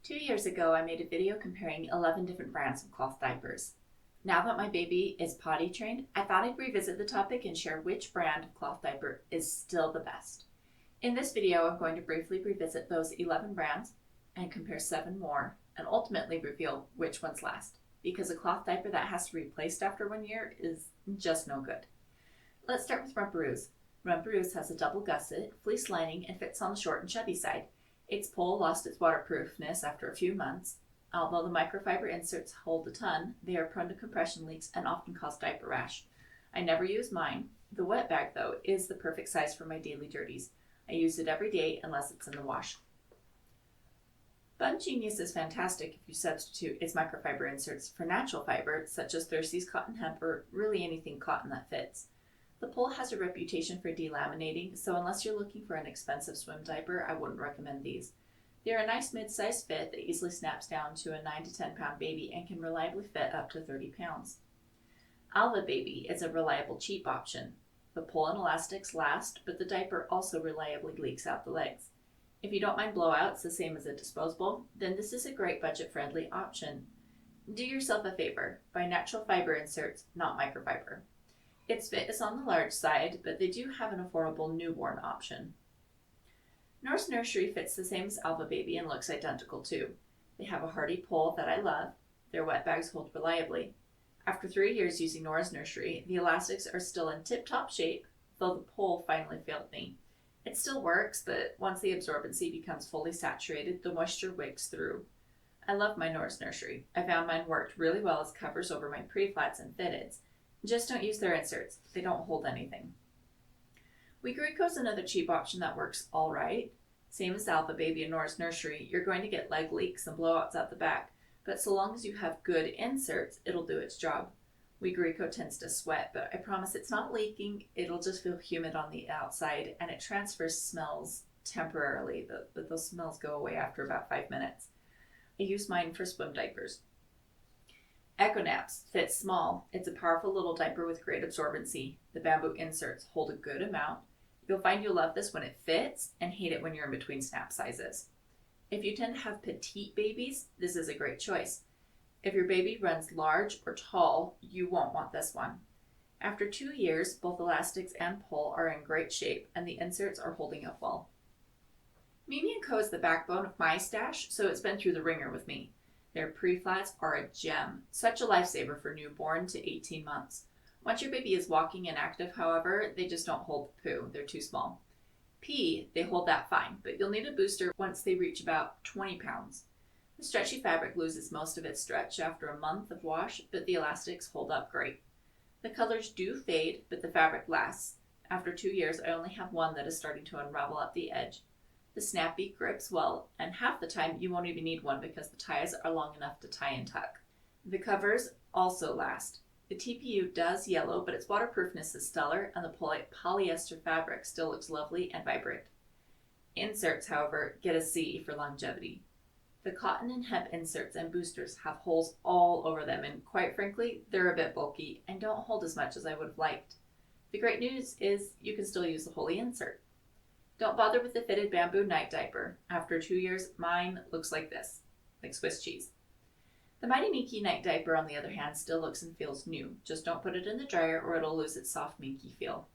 2 years ago, I made a video comparing 11 different brands of cloth diapers. Now that my baby is potty trained, I thought I'd revisit the topic and share which brand of cloth diaper is still the best. In this video, I'm going to briefly revisit those 11 brands and compare 7 more, and ultimately reveal which ones last, because a cloth diaper that has to be replaced after 1 year is just no good. Let's start with Rumparooz. Rumparooz has a double gusset, fleece lining, and fits on the short and chubby side. Its pole lost its waterproofness after a few months. Although the microfiber inserts hold a ton, they are prone to compression leaks and often cause diaper rash. I never use mine. The wet bag, though, is the perfect size for my daily dirties. I use it every day unless it's in the wash. Bun Genius is fantastic if you substitute its microfiber inserts for natural fiber, such as Thirsty's cotton hemp or really anything cotton that fits. The pole has a reputation for delaminating, so unless you're looking for an expensive swim diaper, I wouldn't recommend these. They're a nice mid-sized fit that easily snaps down to a 9 to 10 pound baby and can reliably fit up to 30 pounds. Alva Baby is a reliable, cheap option. The pole and elastics last, but the diaper also reliably leaks out the legs. If you don't mind blowouts the same as a disposable, then this is a great budget-friendly option. Do yourself a favor, buy natural fiber inserts, not microfiber. Its fit is on the large side, but they do have an affordable newborn option. Norse Nursery fits the same as Alva Baby and looks identical too. They have a hardy pole that I love. Their wet bags hold reliably. After 3 years using Norse Nursery, the elastics are still in tip-top shape, though the pole finally failed me. It still works, but once the absorbency becomes fully saturated, the moisture wicks through. I love my Norse Nursery. I found mine worked really well as covers over my pre-flats and fitteds. Just don't use their inserts. They don't hold anything. Wigrico is another cheap option that works all right. Same as Alva Baby and Norse Nursery, you're going to get leg leaks and blowouts at the back, but so long as you have good inserts, it'll do its job. Wigrico tends to sweat, but I promise it's not leaking. It'll just feel humid on the outside, and it transfers smells temporarily, but those smells go away after about 5 minutes. I use mine for swim diapers. EcoNaps fits small. It's a powerful little diaper with great absorbency. The bamboo inserts hold a good amount. You'll find you'll love this when it fits and hate it when you're in between snap sizes. If you tend to have petite babies, this is a great choice. If your baby runs large or tall, you won't want this one. After 2 years, both elastics and pole are in great shape and the inserts are holding up well. Mimi & Co is the backbone of my stash, so it's been through the ringer with me. Their pre-flats are a gem, such a lifesaver for newborn to 18 months. Once your baby is walking and active, however, they just don't hold the poo. They're too small. They hold that fine, but you'll need a booster once they reach about 20 pounds. The stretchy fabric loses most of its stretch after a month of wash, but the elastics hold up great. The colors do fade, but the fabric lasts. After 2 years, I only have one that is starting to unravel at the edge. The snappy grips well, and half the time you won't even need one because the ties are long enough to tie and tuck. The covers also last. The TPU does yellow, but its waterproofness is stellar, and the polyester fabric still looks lovely and vibrant. Inserts, however, get a C for longevity. The cotton and hemp inserts and boosters have holes all over them, and quite frankly, they're a bit bulky and don't hold as much as I would have liked. The great news is you can still use the Holy insert. Don't bother with the fitted bamboo night diaper. After 2 years, mine looks like this, like Swiss cheese. The Mighty Minky night diaper, on the other hand, still looks and feels new. Just don't put it in the dryer or it'll lose its soft minky feel.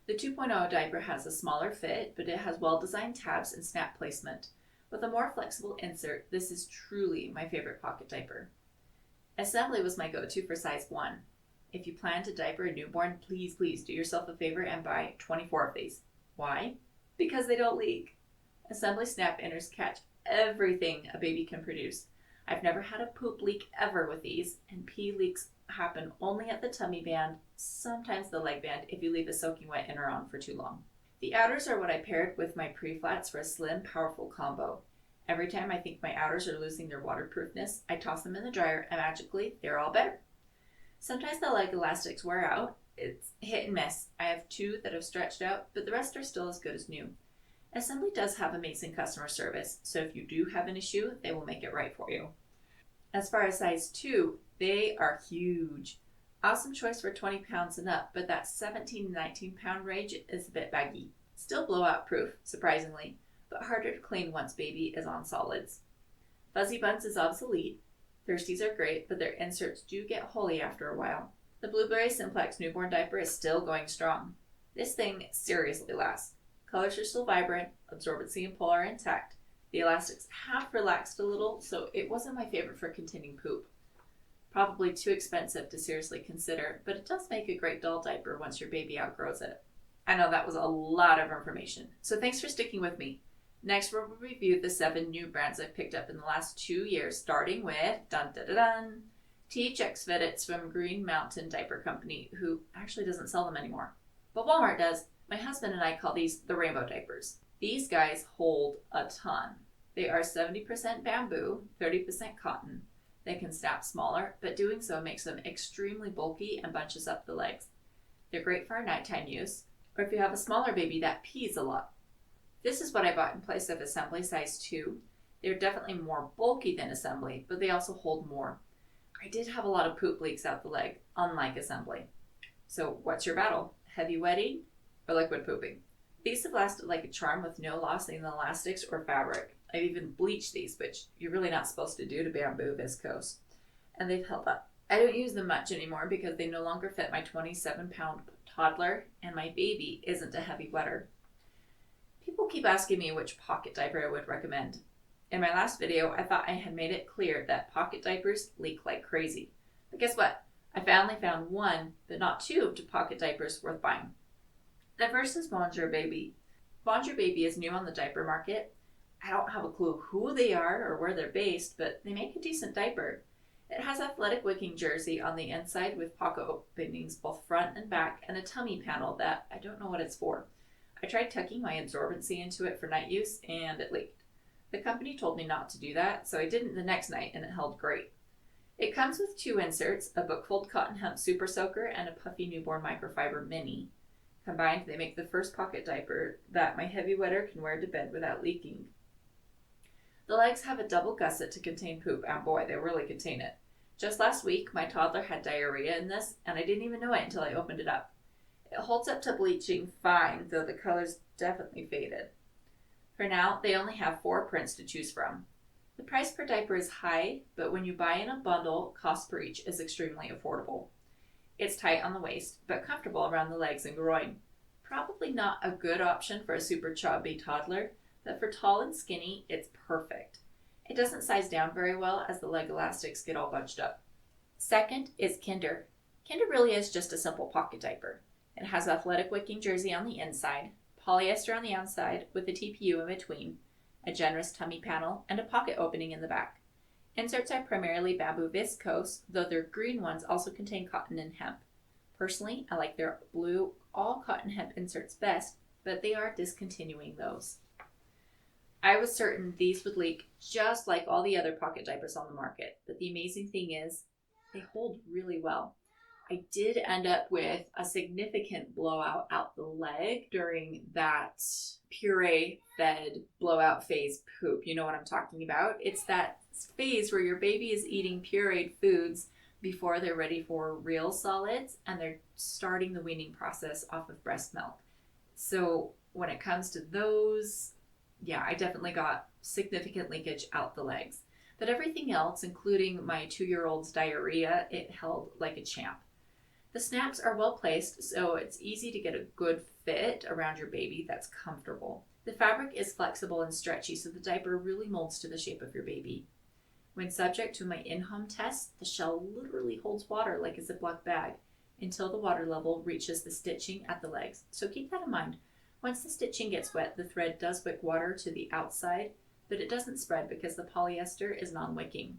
The 2.0 diaper has a smaller fit, but it has well-designed tabs and snap placement. With a more flexible insert, this is truly my favorite pocket diaper. Assembly was my go-to for size 1. If you plan to diaper a newborn, please do yourself a favor and buy 24 of these. Why? Because they don't leak. Assembly snap inners catch everything a baby can produce. I've never had a poop leak ever with these, and pee leaks happen only at the tummy band, sometimes the leg band if you leave a soaking wet inner on for too long. The outers are what I paired with my pre-flats for a slim, powerful combo. Every time I think my outers are losing their waterproofness, I toss them in the dryer and magically they're all better. Sometimes the leg elastics wear out. It's hit and miss. I have 2 that have stretched out, but the rest are still as good as new. Assembly does have amazing customer service, so if you do have an issue, they will make it right for you. As far as size 2, they are huge. Awesome choice for 20 pounds and up, but that 17 to 19 pound range is a bit baggy. Still blowout proof, surprisingly, but harder to clean once baby is on solids. Fuzzy Buns is obsolete. Thirsties are great, but their inserts do get holey after a while. The Blueberry Simplex newborn diaper is still going strong. This thing seriously lasts. Colors are still vibrant, absorbency and pull are intact. The elastics have relaxed a little, so it wasn't my favorite for containing poop. Probably too expensive to seriously consider, but it does make a great doll diaper once your baby outgrows it. I know that was a lot of information, so thanks for sticking with me. Next, we'll review the 7 new brands I've picked up in the last 2 years, starting with THX Fitteds from Green Mountain Diaper Company, who actually doesn't sell them anymore. But Walmart does. My husband and I call these the rainbow diapers. These guys hold a ton. They are 70% bamboo, 30% cotton. They can snap smaller, but doing so makes them extremely bulky and bunches up the legs. They're great for nighttime use, or if you have a smaller baby that pees a lot. This is what I bought in place of assembly size 2. They're definitely more bulky than assembly, but they also hold more. I did have a lot of poop leaks out the leg, unlike assembly. So what's your battle? Heavy wetting or liquid pooping? These have lasted like a charm with no loss in the elastics or fabric. I've even bleached these, which you're really not supposed to do to bamboo viscose. And they've held up. I don't use them much anymore because they no longer fit my 27-pound toddler, and my baby isn't a heavy wetter. People keep asking me which pocket diaper I would recommend. In my last video, I thought I had made it clear that pocket diapers leak like crazy. But guess what? I finally found one, but not 2, pocket diapers worth buying. The first is Bonjour Baby. Bonjour Baby is new on the diaper market. I don't have a clue who they are or where they're based, but they make a decent diaper. It has athletic wicking jersey on the inside with pocket openings both front and back, and a tummy panel that I don't know what it's for. I tried tucking my absorbency into it for night use, and it leaked. The company told me not to do that, so I didn't the next night, and it held great. It comes with 2 inserts, a bookfold cotton hemp super soaker and a puffy newborn microfiber mini. Combined, they make the first pocket diaper that my heavy wetter can wear to bed without leaking. The legs have a double gusset to contain poop, and boy, they really contain it. Just last week, my toddler had diarrhea in this, and I didn't even know it until I opened it up. It holds up to bleaching fine, though the color's definitely faded. For now, they only have 4 prints to choose from. The price per diaper is high, but when you buy in a bundle, cost per each is extremely affordable. It's tight on the waist, but comfortable around the legs and groin. Probably not a good option for a super chubby toddler, but for tall and skinny, it's perfect. It doesn't size down very well as the leg elastics get all bunched up. Second is Kinder. Kinder really is just a simple pocket diaper. It has athletic wicking jersey on the inside, polyester on the outside with a TPU in between, a generous tummy panel, and a pocket opening in the back. Inserts are primarily bamboo viscose, though their green ones also contain cotton and hemp. Personally, I like their blue all cotton hemp inserts best, but they are discontinuing those. I was certain these would leak just like all the other pocket diapers on the market, but the amazing thing is they hold really well. I did end up with a significant blowout out the leg during that puree-fed blowout phase poop. You know what I'm talking about? It's that phase where your baby is eating pureed foods before they're ready for real solids, and they're starting the weaning process off of breast milk. So when it comes to those, yeah, I definitely got significant leakage out the legs. But everything else, including my 2-year-old's diarrhea, it held like a champ. The snaps are well placed, so it's easy to get a good fit around your baby that's comfortable. The fabric is flexible and stretchy, so the diaper really molds to the shape of your baby. When subject to my in-home test, the shell literally holds water like a Ziploc bag until the water level reaches the stitching at the legs. So keep that in mind. Once the stitching gets wet, the thread does wick water to the outside, but it doesn't spread because the polyester is non-wicking.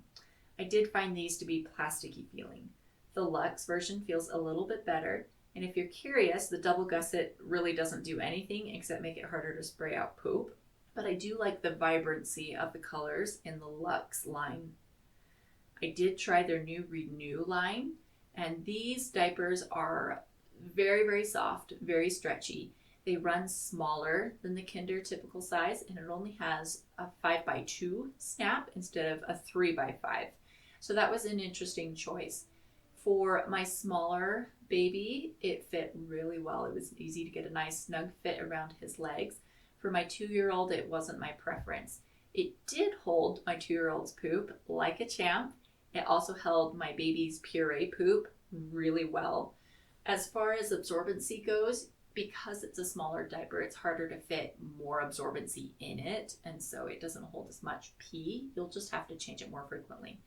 I did find these to be plasticky feeling. The luxe version feels a little bit better, and if you're curious, the double gusset really doesn't do anything except make it harder to spray out poop. But I do like the vibrancy of the colors in the luxe line. I did try their new Renew line, and these diapers are very, very soft, very stretchy. They run smaller than the Kinder typical size, and it only has a 5x2 snap instead of a 3x5. So that was an interesting choice. For my smaller baby, it fit really well. It was easy to get a nice snug fit around his legs. For my 2-year-old, it wasn't my preference. It did hold my 2-year-old's poop like a champ. It also held my baby's puree poop really well. As far as absorbency goes, because it's a smaller diaper, it's harder to fit more absorbency in it, and so it doesn't hold as much pee. You'll just have to change it more frequently.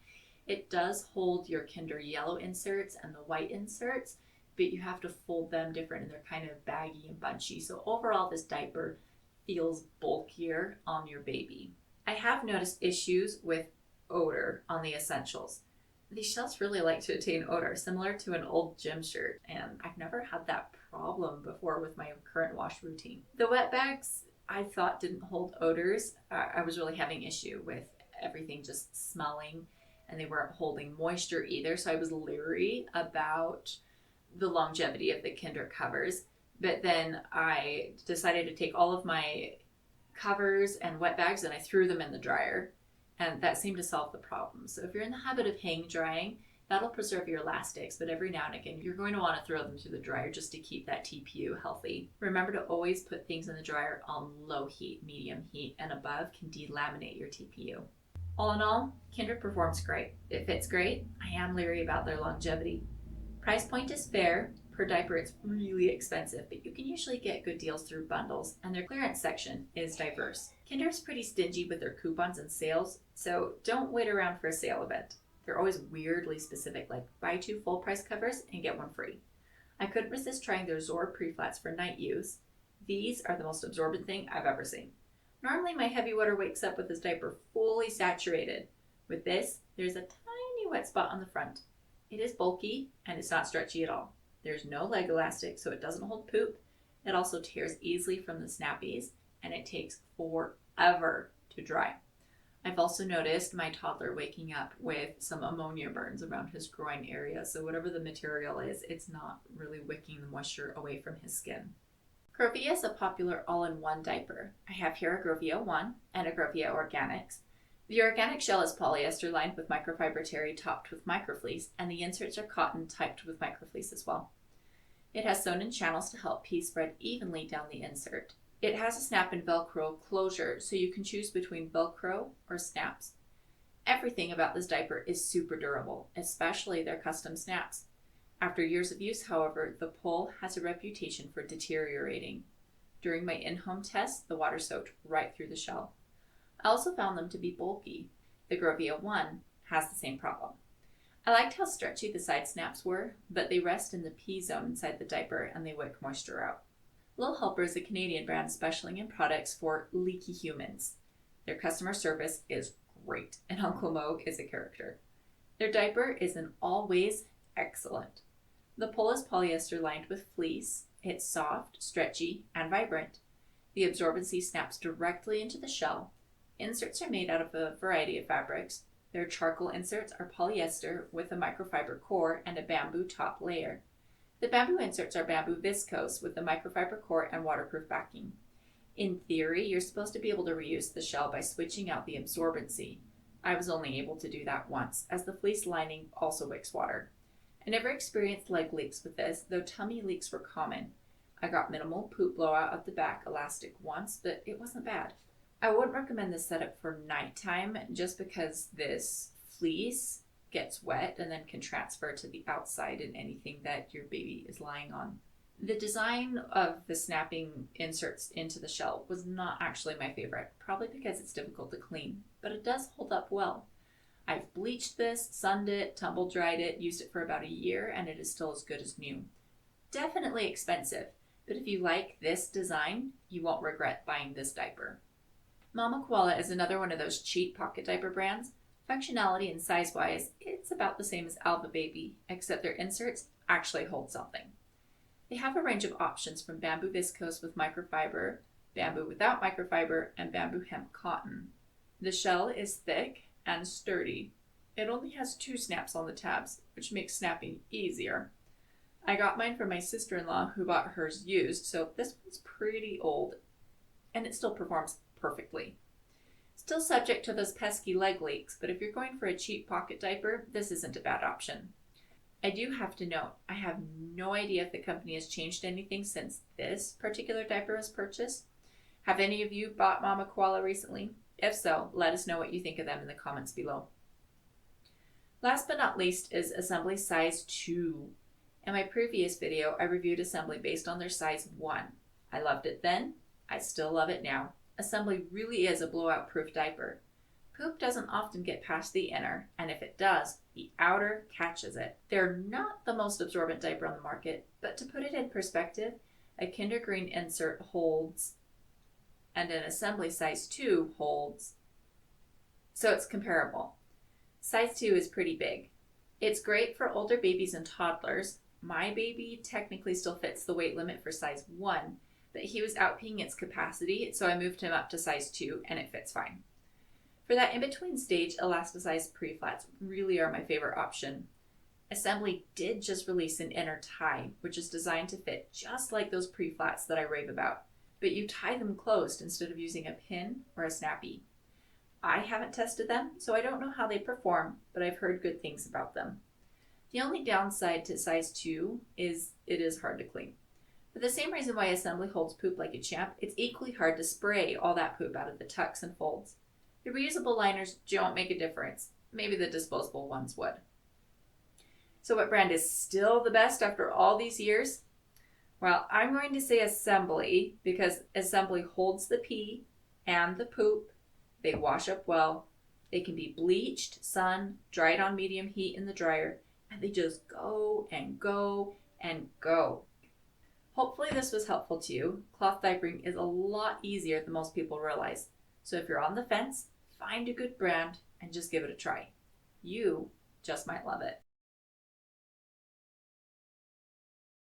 It does hold your Kinder yellow inserts and the white inserts, but you have to fold them different and they're kind of baggy and bunchy. So overall, this diaper feels bulkier on your baby. I have noticed issues with odor on the essentials. These shells really like to attain odor, similar to an old gym shirt, and I've never had that problem before with my current wash routine. The wet bags I thought didn't hold odors. I was really having issue with everything just smelling, and they weren't holding moisture either, so I was leery about the longevity of the Kinder covers. But then I decided to take all of my covers and wet bags and I threw them in the dryer, and that seemed to solve the problem. So if you're in the habit of hang drying, that'll preserve your elastics, but every now and again you're going to want to throw them through the dryer just to keep that TPU healthy. Remember to always put things in the dryer on low heat. Medium heat and above can delaminate your TPU. All in all, Kinder performs great. It fits great. I am leery about their longevity. Price point is fair. Per diaper, it's really expensive, but you can usually get good deals through bundles, and their clearance section is diverse. Kinder is pretty stingy with their coupons and sales, so don't wait around for a sale event. They're always weirdly specific, like buy 2 full price covers and get 1 free. I couldn't resist trying their Zorb pre-flats for night use. These are the most absorbent thing I've ever seen. Normally my heavy wetter wakes up with this diaper fully saturated. With this, there's a tiny wet spot on the front. It is bulky and it's not stretchy at all. There's no leg elastic, so it doesn't hold poop. It also tears easily from the snappies, and it takes forever to dry. I've also noticed my toddler waking up with some ammonia burns around his groin area, so whatever the material is, it's not really wicking the moisture away from his skin. Grovia is a popular all-in-one diaper. I have here a Grovia 1 and a Grovia Organics. The organic shell is polyester lined with microfiber terry topped with microfleece, and the inserts are cotton typed with microfleece as well. It has sewn-in channels to help pee spread evenly down the insert. It has a snap and Velcro closure, so you can choose between Velcro or snaps. Everything about this diaper is super durable, especially their custom snaps. After years of use, however, the pole has a reputation for deteriorating. During my in-home test, the water soaked right through the shell. I also found them to be bulky. The Grovia 1 has the same problem. I liked how stretchy the side snaps were, but they rest in the pee zone inside the diaper and they wick moisture out. Lil Helper is a Canadian brand specializing in products for leaky humans. Their customer service is great, and Uncle Mo is a character. Their diaper is in all ways excellent. The pole is polyester lined with fleece. It's soft, stretchy, and vibrant. The absorbency snaps directly into the shell. Inserts are made out of a variety of fabrics. Their charcoal inserts are polyester with a microfiber core and a bamboo top layer. The bamboo inserts are bamboo viscose with a microfiber core and waterproof backing. In theory, you're supposed to be able to reuse the shell by switching out the absorbency. I was only able to do that once, as the fleece lining also wicks water. I never experienced leg leaks with this, though tummy leaks were common. I got minimal poop blowout of the back elastic once, but it wasn't bad. I wouldn't recommend this setup for nighttime just because this fleece gets wet and then can transfer to the outside in anything that your baby is lying on. The design of the snapping inserts into the shell was not actually my favorite, probably because it's difficult to clean, but it does hold up well. I've bleached this, sunned it, tumble dried it, used it for about a year, and it is still as good as new. Definitely expensive, but if you like this design, you won't regret buying this diaper. Mama Koala is another one of those cheap pocket diaper brands. Functionality and size-wise, it's about the same as Alva Baby, except their inserts actually hold something. They have a range of options from bamboo viscose with microfiber, bamboo without microfiber, and bamboo hemp cotton. The shell is thick and sturdy. It only has 2 snaps on the tabs, which makes snapping easier. I got mine from my sister-in-law who bought hers used, so this one's pretty old, and it still performs perfectly. Still subject to those pesky leg leaks, but if you're going for a cheap pocket diaper, this isn't a bad option. I do have to note, I have no idea if the company has changed anything since this particular diaper was purchased. Have any of you bought Mama Koala recently? If so, let us know what you think of them in the comments below. Last but not least is Assembly size 2. In my previous video, I reviewed Assembly based on their size 1. I loved it then, I still love it now. Assembly really is a blowout-proof diaper. Poop doesn't often get past the inner, and if it does, the outer catches it. They're not the most absorbent diaper on the market, but to put it in perspective, a Kindergreen insert holds, and an Assembly size 2 holds, so it's comparable. Size 2 is pretty big. It's great for older babies and toddlers. My baby technically still fits the weight limit for size 1, but he was outpeeing its capacity, so I moved him up to size 2 and it fits fine. For that in-between stage, elasticized pre-flats really are my favorite option. Assembly did just release an inner tie, which is designed to fit just like those pre-flats that I rave about, but you tie them closed instead of using a pin or a snappy. I haven't tested them, so I don't know how they perform, but I've heard good things about them. The only downside to size 2 is it is hard to clean. For the same reason why Assembly holds poop like a champ, it's equally hard to spray all that poop out of the tucks and folds. The reusable liners don't make a difference. Maybe the disposable ones would. So what brand is still the best after all these years? Well, I'm going to say Assembly because Assembly holds the pee and the poop. They wash up well. They can be bleached, sun, dried on medium heat in the dryer, and they just go and go and go. Hopefully this was helpful to you. Cloth diapering is a lot easier than most people realize. So if you're on the fence, find a good brand and just give it a try. You just might love it.